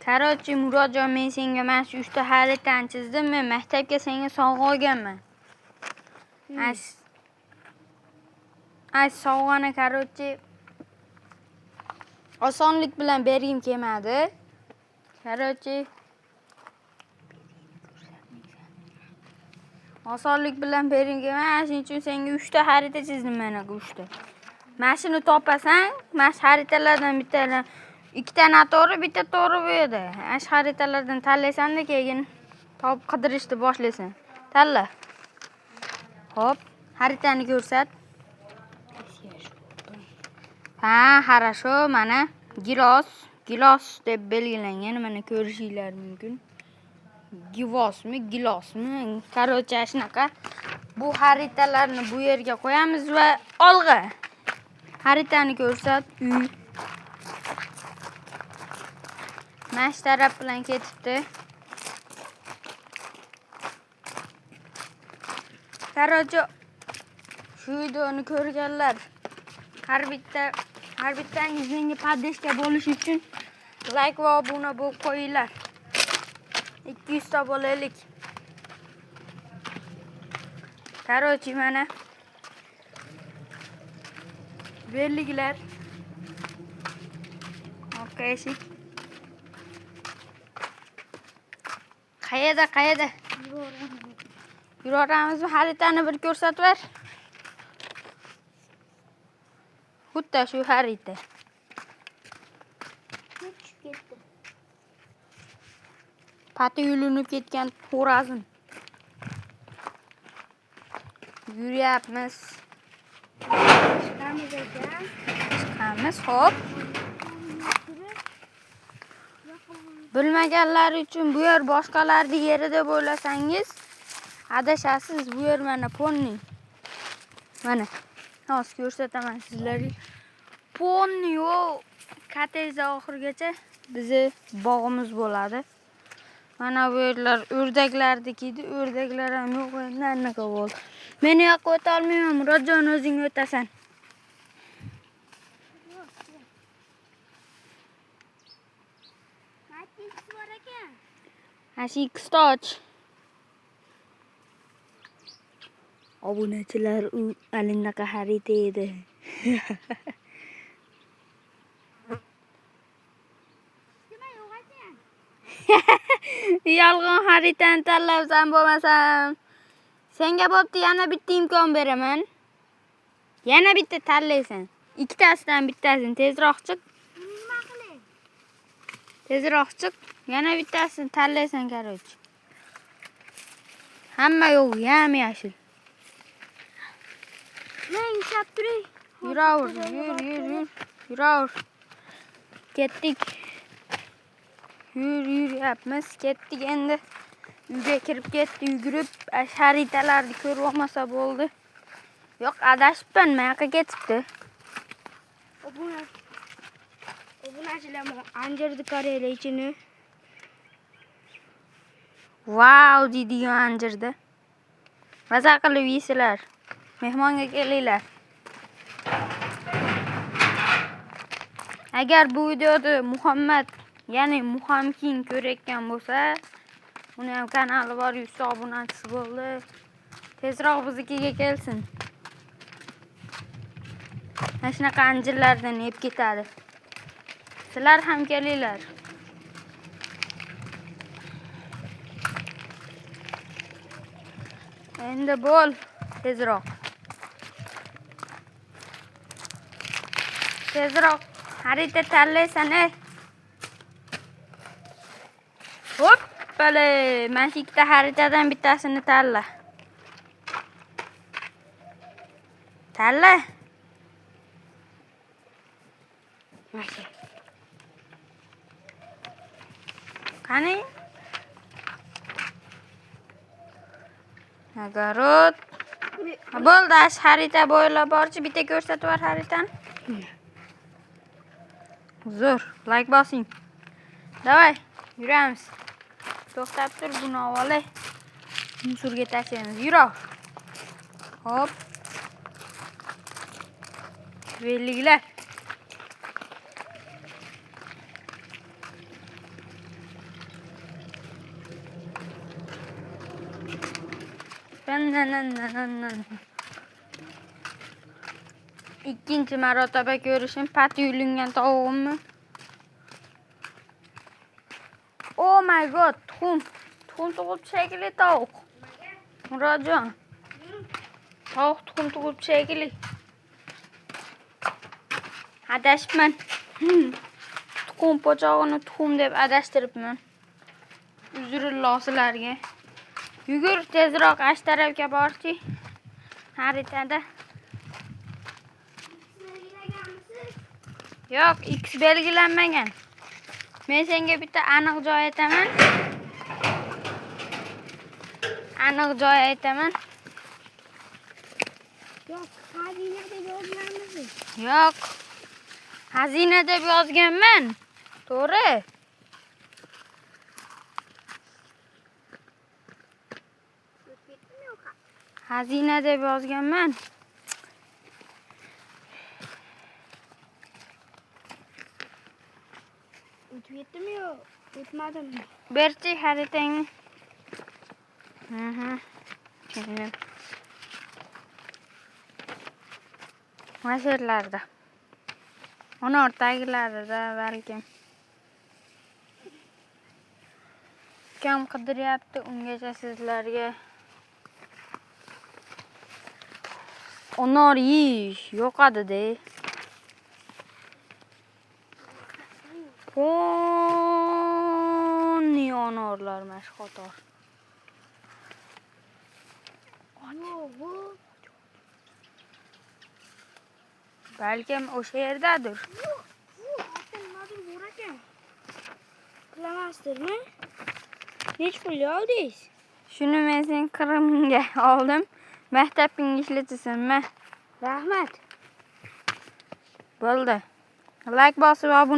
Короче, Murodjon, men senga mana shu 3 ta xaritani chizdim. Men maktabga senga sovg'a olganman. Ay sovg'ani короче osonlik bilan bergim kelmadi. Короче osonlik bilan bergim kelmadi. Shuning uchun senga 3 ta xarita chizdim mana 3 ta. Mana shuni topasan, mana shu xaritalardan bittani 2 ta noto'g'ri, bitta to'g'ri bu yerda. Ana shu xaritalardan tanlaysan-da, keyin topib qidirishni boshlaysan. Tanla. Xo'p, xaritani ko'rsat. Ha, хорошо, mana gilos deb belgilangan. Mana ko'rishinglar mumkin. Gilosmi? Короче, shunaqa. Bu xaritalarni bu yerga qo'yamiz va olg'a. Xaritani ko'rsat. Uy. Mana shu taraf bilan ketibdi. Короче, shu videoni ko'rganlar har bittangiz menga podдержка bo'lish uchun like va obuna bo'lib qo'yinglar. 200 ta bo'laylik. Короче, mana belgilar. Okey. Qayerda? Yuraveramizmi? Xaritani bir ko'rsatib ber. Xuddi shu xarita. Ketdi. Pati yulinib ketgan Xo'razm. Yuryapmiz. Chiqamiz, xo'p. Bilmaganlar uchun bu yer boshqalarning yeri deb o'ylasangiz adashasiz. Bu yer mana Ponni. Mana hozir ko'rsataman sizlarga. Ponni o kottejdan oxirigacha bizi bog'imiz bo'ladi. Mana bu yerlar o'rdaklarnikida, o'rdaklar ham yo'q, anaqa bo'ldi. Men u yoqqa o'ta olmayman, Murodjon, o'zing o'tasan. X och. Obunachilar u alinaqa xarita edi. Yolg'on xaritani tanlabsan bo'lmasam. Senga bo'pti, yana bitta imkon beraman. Yana bitta tanlaysan. Ikkitasidan bittasini tezroq chiq. Nima qilay? Tezroq chiq. Yana bittasini tanlaysan, короче. Hamma yo'q, yam-yashil. Men ishab turay. Yur. Yuravur. Ketdik. Yuryapmiz. Ketdik endi. Uyga kirib ketdi, yugurib. Xaritalarni ko'rib olmasa bo'ldi. Yo'q, adashibman, men yoqqa ketibdi. Obunachilar anjirni qaraylar ichini. Wow, deydigan anjirda. Maza qilib yeysizlar. Mehmonga kelinglar. Agar bu videoda Muhammad, ya'ni Muhamkin ko'rayotgan bo'lsa, uni ham kanali bor, 100 ta obunachisi bo'ldi. Tezroq biznikiga kelsin. Mana shunaqa anjirlardan yeb ketadi. Sizlar ham kelinglar. Endi bo'l, tezroq. Xarita tanlaysan, Hoppala, mana shu ikkita xaritadan bittasini tanla. Qani? Agarot. Bo'ldi, xarita bo'ylab borchi, bitta ko'rsatib ber xaritani. Zo'r, like bosing. Davay, yuramiz. To'xtab tur, buni olay. Musorga tashlaymiz. Yurav. Hop. Belgilar. Ikkinchi marotaba ko'rishim pati yulingan tovuqmi? Oh my god, tuxum tug'ib shekilli tovuq. Murodjon. Tovuq tuxum tug'ib shekilli. Adashibman. Tuxum po'chog'ini tuxum deb adashtiribman. Uzrilloh sizlarga. Yugur tezroq ash tarafga borchi. Xaritada. Yo'q, X belgilanmagan. Men senga bitta aniq joy aytaman. Yo'q, xazina deb yozganmisiz? Yo'q. Xazina deb yozganman. To'g'ri. Xazina deb yozganman. O'tib yetdimi yo'q? O'tmadimi? Berchi xaritangni. Keling. Masherlarda. Ona o'rtagilarida balkim. Kam qidiryapti ungacha sizlarga. Onor yeyish yo'qadi-da. Ponni onorlar mashxotor. Balkim o'sha yerdadir. Nimadir bor ekan. Qilamasdirmi? Nech pul oldingiz? Shuni men sen Qrimga oldim. Maktabingga ishlatasanmi? Rahmat. Bo'ldi. Like bosib obuna